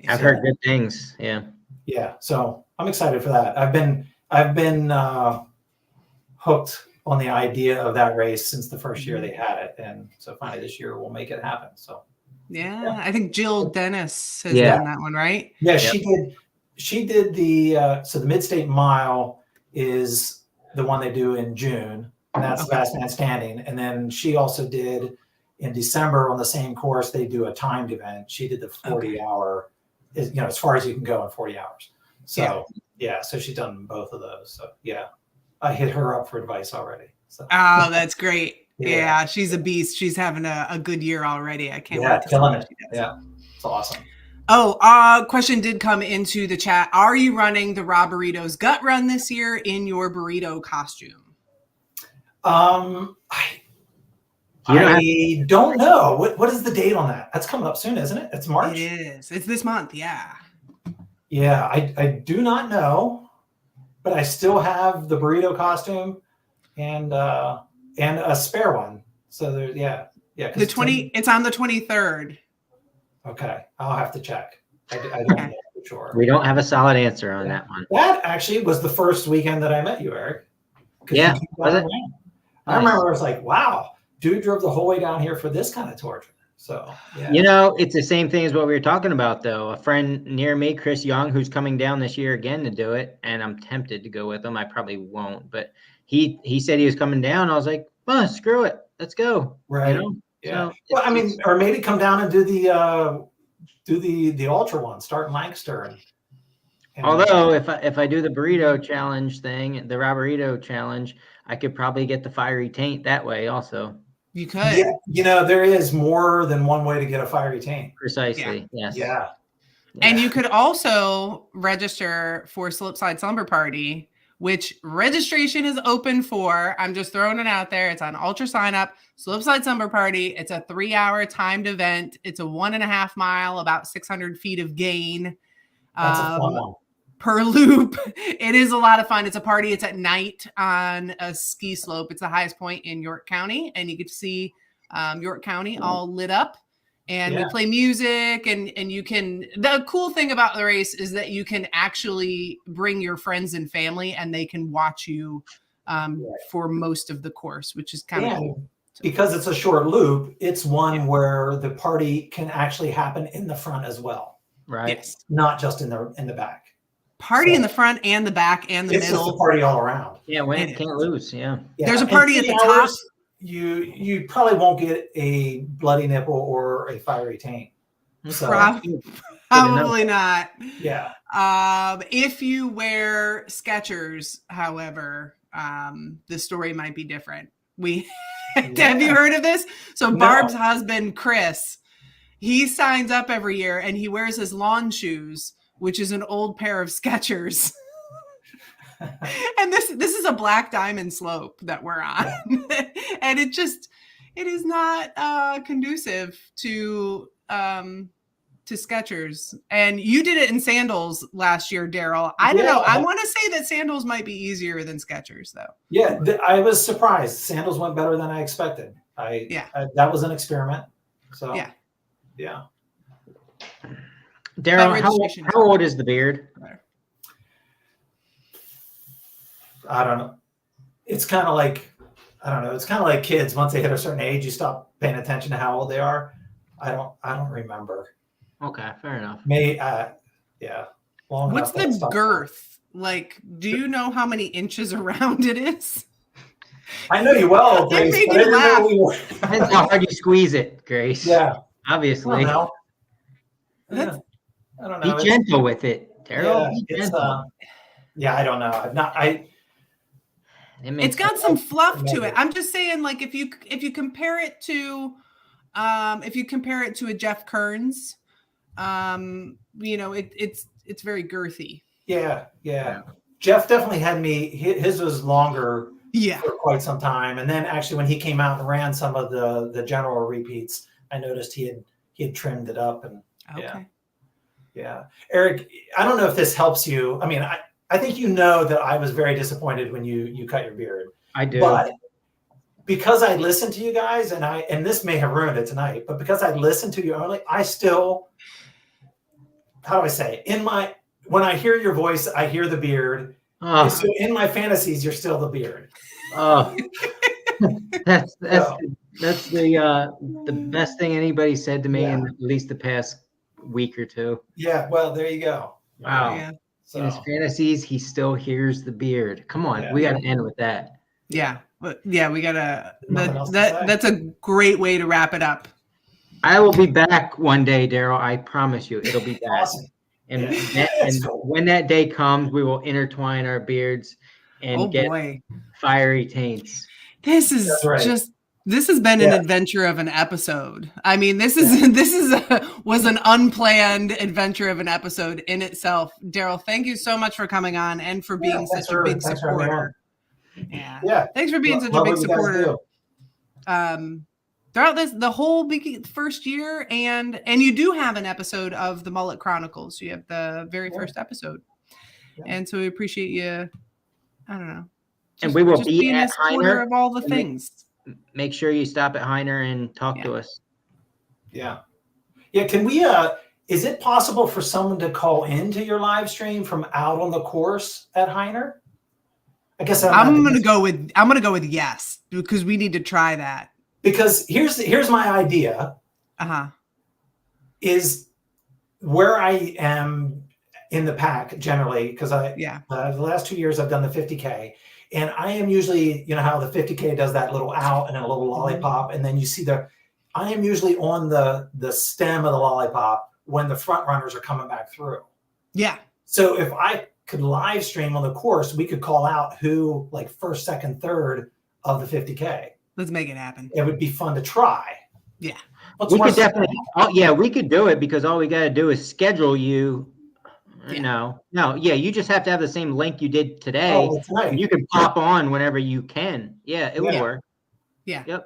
I've heard good things. Yeah. Yeah. So I'm excited for that. I've been hooked on the idea of that race since the first year they had it. And so finally this year we'll make it happen. So yeah. I think Jill Dennis has done that one, right? Yeah, she did the so the Mid-State Mile is the one they do in June, and that's Last Man Standing. And then she also did in December on the same course, they do a timed event. She did the 40-hour, as far as you can go in 40 hours. So so she's done both of those. So yeah, I hit her up for advice already. So. Oh, that's great. Yeah, she's a beast. She's having a good year already. I can't wait to see killing what it. she does. Yeah, it's awesome. Oh, question did come into the chat. Are you running the Raw Burritos Gut Run this year in your burrito costume? I don't know. What is the date on that? That's coming up soon, isn't it? It's March? It is. It's this month, yeah. Yeah, I do not know, but I still have the burrito costume and a spare one. So there, yeah. It's on the 23rd. Okay, I'll have to check. I don't know for sure. We don't have a solid answer on that one. That actually was the first weekend that I met you, Eric. Yeah, was it? I remember I was like, wow, dude drove the whole way down here for this kind of torture. So, yeah. It's the same thing as what we were talking about, though. A friend near me, Chris Young, who's coming down this year again to do it, and I'm tempted to go with him. I probably won't, but he said he was coming down. I was like, well, screw it. Let's go. Right. Yeah. So well, I mean, or maybe come down and do the ultra one, start in Lancaster. And although if I do the burrito challenge thing, the Raw Burrito challenge, I could probably get the fiery taint that way also. You could. Yeah, there is more than one way to get a fiery taint. Precisely. Yeah. Yes. Yeah. And you could also register for Slipside Slumber Party, which registration is open for. I'm just throwing it out there. It's on Ultra Sign Up. Slipside Slumber Party. It's a 3-hour timed event. It's a 1.5 mile, about 600 feet of gain. That's a fun one. per loop. It is a lot of fun. It's a party. It's at night on a ski slope. It's the highest point in York County, and you get to see York County all lit up. And we play music, and you can. The cool thing about the race is that you can actually bring your friends and family, and they can watch you for most of the course, which is kind of cool. Because it's a short loop, it's one where the party can actually happen in the front as well. Right. Yes. Not just in the back. Party in the front and the back and the It's middle. just a party all around. Yeah, win, can't lose. Yeah. There's a party at the top. You probably won't get a bloody nipple or a fiery taint. So, Probably not. Yeah. If you wear Skechers, however, the story might be different. Have you heard of this? So Barb's husband, Chris, he signs up every year and he wears his lawn shoes, which is an old pair of Skechers. And this is a black diamond slope that we're on. And it is not conducive to Skechers. And you did it in sandals last year, Daryl. I don't know. I want to say that sandals might be easier than Skechers, though. Yeah, I was surprised. Sandals went better than I expected. That was an experiment. So yeah. Daryl, how old is the beard? I don't know. It's kind of like, I don't know. It's kind of like kids. Once they hit a certain age, you stop paying attention to how old they are. I don't remember. Okay, fair enough. Long What's enough the girth? Like, do you know how many inches around it is? I know you well, Grace. I made you laugh. Depends how hard you squeeze it, Grace. Yeah. Obviously. I don't know. Be gentle with it, Daryl. Be gentle. I don't know. It's got some fluff to it. I'm just saying, like, if you compare it to a Jeff Kearns, it's very girthy. Yeah. Jeff definitely had me. His was longer for quite some time, and then actually when he came out and ran some of the general repeats, I noticed he had trimmed it up, and yeah. Eric, I don't know if this helps you. I mean, I think you know that I was very disappointed when you cut your beard. I do. But because I listened to you guys, and this may have ruined it tonight, but because I listened to you only, I still, how do I say, when I hear your voice, I hear the beard. So in my fantasies, you're still the beard. Oh, that's the best thing anybody said to me in at least the past week or two. Yeah, well, there you go. Wow. Yeah. So. In his fantasies, he still hears the beard. Come on, we got to end with that. Yeah, but we gotta. That's a great way to wrap it up. I will be back one day, Daryl. I promise you, it'll be back. Awesome. And, when that day comes, we will intertwine our beards and get fiery taints. This is this has been an adventure of an episode. I mean, this was an unplanned adventure of an episode in itself. Daryl, thank you so much for coming on and for being such a big supporter. Yeah. Thanks for being such a big supporter. Throughout the whole first year, and you do have an episode of the Mullet Chronicles. You have the very first episode, and so we appreciate you. I don't know, and we will be at Heiner of all the things. Make sure you stop at Heiner and talk to us. Yeah. Can we? Is it possible for someone to call into your live stream from out on the course at Heiner? I guess I'm going to go with yes, because we need to try that. Because here's my idea. Is where I am in the pack generally, because the last 2 years I've done the 50K, and I am usually, you know how the 50K does that little out and a little lollipop, and then you see I am usually on the stem of the lollipop when the front runners are coming back through. Yeah. So if I could live stream on the course, we could call out who, like, first, second, third of the 50K. Let's make it happen. It would be fun to try. Yeah. We could definitely. We could do it, because all we got to do is schedule you. You just have to have the same link you did today. Oh, that's right. You can pop on whenever you can. Yeah, it would work. Yeah. Yep.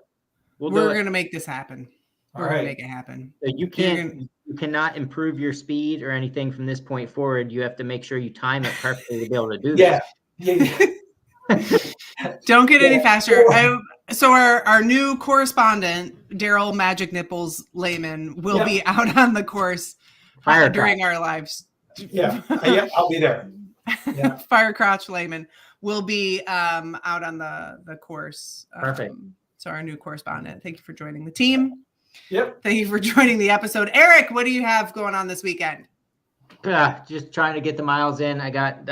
We're going to make this happen. We're gonna make it happen. So you cannot improve your speed or anything from this point forward. You have to make sure you time it perfectly to be able to do Yeah. this. Don't get any faster. So our new correspondent, Daryl Magic Nipples Lehman, will be out on the course during our lives. Yeah, I'll be there. Yeah. Fire Crotch Lehman will be out on the course. Perfect. So our new correspondent. Thank you for joining the team. Yep. Thank you for joining the episode. Eric, what do you have going on this weekend? Just trying to get the miles in. I got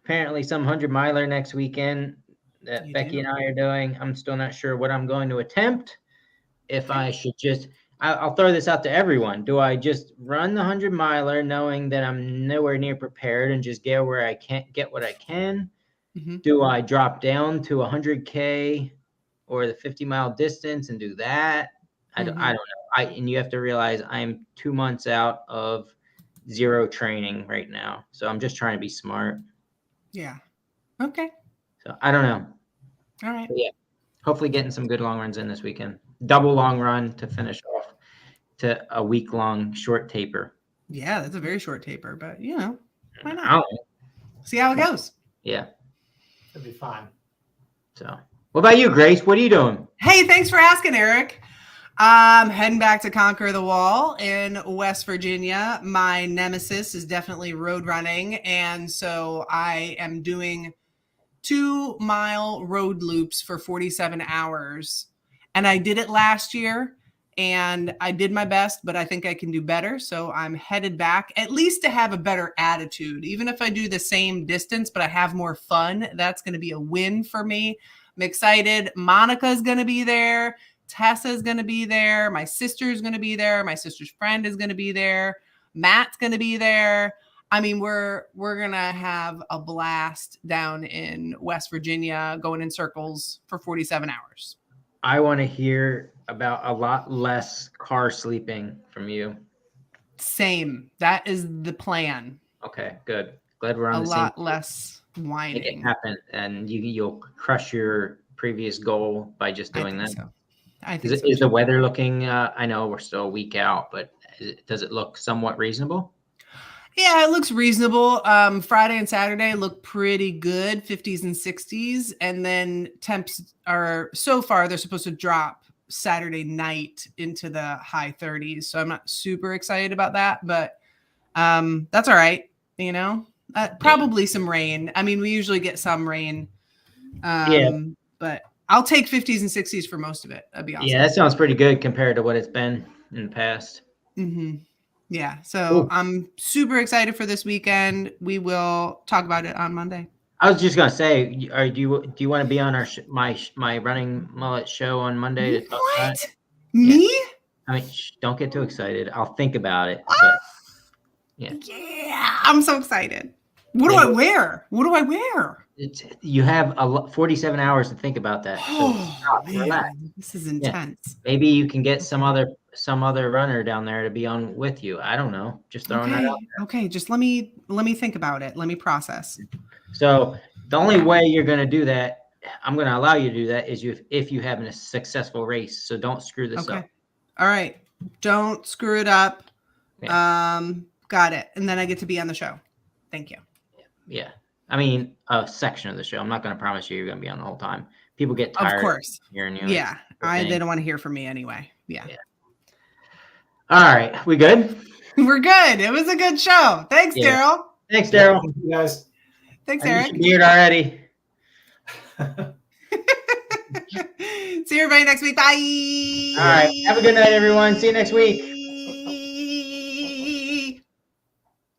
apparently some 100-miler next weekend that Becky and I are doing. I'm still not sure what I'm going to attempt. If I should I'll throw this out to everyone. Do I just run the 100-miler knowing that I'm nowhere near prepared and just get where I can't get what I can? Mm-hmm. Do I drop down to 100K or the 50-mile distance and do that? I don't know. And you have to realize I'm 2 months out of zero training right now. So I'm just trying to be smart. Yeah. Okay. So I don't know. All right. But yeah. Hopefully getting some good long runs in this weekend. Double long run to finish off to a week-long short taper. Yeah, that's a very short taper, but why not? I don't know. See how it goes. Yeah. It'll be fine. So what about you, Grace? What are you doing? Hey, thanks for asking, Eric. I'm heading back to Conquer the Wall in West Virginia. My nemesis is definitely road running. And so I am doing 2-mile road loops for 47 hours. And I did it last year and I did my best, but I think I can do better. So I'm headed back at least to have a better attitude. Even if I do the same distance, but I have more fun, that's going to be a win for me. I'm excited. Monica's going to be there. Tessa's going to be there. My sister's going to be there. My sister's friend is going to be there. Matt's going to be there. I mean, we're going to have a blast down in West Virginia going in circles for 47 hours. I want to hear about a lot less car sleeping from you. Same. That is the plan. Okay, good. Glad we're on the same. A lot less whining. Make it happen, and you'll crush your previous goal by just doing that. So. I think Is the weather looking? I know we're still a week out, but does it look somewhat reasonable? Yeah, it looks reasonable. Friday and Saturday look pretty good, 50s and 60s. And then temps are, so far, they're supposed to drop Saturday night into the high 30s. So I'm not super excited about that, but that's all right. Probably some rain. I mean, we usually get some rain. But I'll take 50s and 60s for most of it. That'd be awesome. Yeah, that sounds pretty good compared to what it's been in the past. Mm-hmm. Yeah, so I'm super excited for this weekend. We will talk about it on Monday. I was just gonna say, do you want to be on our my running mullet show on Monday to talk about it? Me? Yeah. I mean, don't get too excited. I'll think about it. But yeah, I'm so excited. What do I wear? What do I wear? You have 47 hours to think about that. So man, this is intense. Yeah. Maybe you can get some other runner down there to be on with you. I don't know. Just throwing that out there. Okay, just let me think about it. Let me process. So the only way you're going to do that, I'm going to allow you to do that, is if you have a successful race. So don't screw this up. All right. Don't screw it up. Yeah. Got it. And then I get to be on the show. Thank you. Yeah. I mean, a section of the show. I'm not going to promise you're going to be on the whole time. People get tired. Of course. Hearing you. Yeah. They don't want to hear from me anyway. Yeah. All right. We good? We're good. It was a good show. Thanks, Daryl. Thanks, Daryl. Thank you guys. Thanks, Eric. Beard already. See everybody next week. Bye. All right. Have a good night, everyone. See you next week.